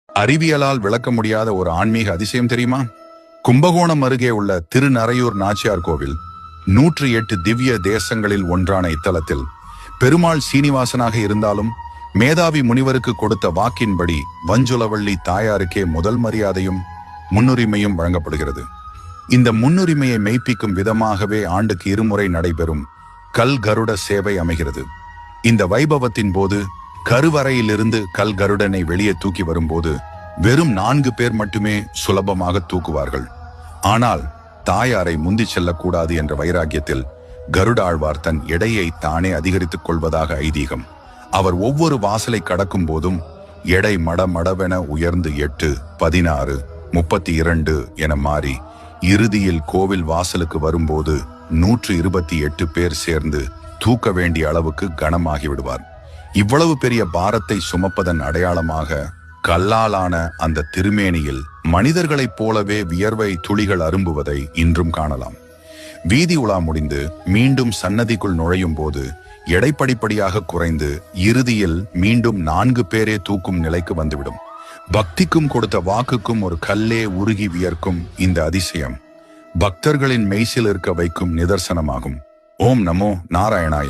அறிவியலால் விளக்க முடியாத ஒரு ஆன்மீக அதிசயம் தெரியுமா? கும்பகோணம் அருகே உள்ள திருநறையூர் நாச்சியார் கோவில் 108 திவ்ய தேசங்களில் ஒன்றான இத்தலத்தில் பெருமாள் சீனிவாசனாக இருந்தாலும் மேதாவி முனிவருக்கு கொடுத்த வாக்கின்படி வஞ்சுலவள்ளி தாயாருக்கே முதல் மரியாதையும் முன்னுரிமையும் வழங்கப்படுகிறது. இந்த முன்னுரிமையை மெய்ப்பிக்கும் விதமாகவே ஆண்டுக்கு 2 முறை நடைபெறும் கல் கருட சேவை அமைகிறது. இந்த வைபவத்தின் போது கருவறையிலிருந்து கல் கருடனை வெளியே தூக்கி வரும்போது வெறும் 4 பேர் மட்டுமே சுலபமாக தூக்குவார்கள். ஆனால் தாயாரை முந்தி செல்லக்கூடாது என்ற வைராக்கியத்தில் கருட ஆழ்வார் தன் எடையை தானே அதிகரித்துக் கொள்வதாக ஐதீகம். அவர் ஒவ்வொரு வாசலை கடக்கும் போதும் எடை மடமடவென உயர்ந்து 8, 16, 32 என மாறி இறுதியில் கோவில் வாசலுக்கு வரும்போது 128 பேர் சேர்ந்து தூக்க வேண்டிய அளவுக்கு கனமாகி விடுவார். இவ்வளவு பெரிய பாரத்தை சுமப்பதன் அடையாளமாக கல்லாலான அந்த திருமேனியில் மனிதர்களைப் போலவே வியர்வை துளிகள் அரும்புவதை இன்றும் காணலாம். வீதி உலா முடிந்து மீண்டும் சன்னதிக்குள் நுழையும் போது எடை படிப்படியாக குறைந்து இறுதியில் மீண்டும் 4 பேரே தூக்கும் நிலைக்கு வந்துவிடும். பக்திக்கும் கொடுத்த வாக்குக்கும் ஒரு கல்லே உருகி வியர்க்கும் இந்த அதிசயம் பக்தர்களின் மெய்சில் இருக்க வைக்கும் நிதர்சனமாகும். ஓம் நமோ நாராயணாய.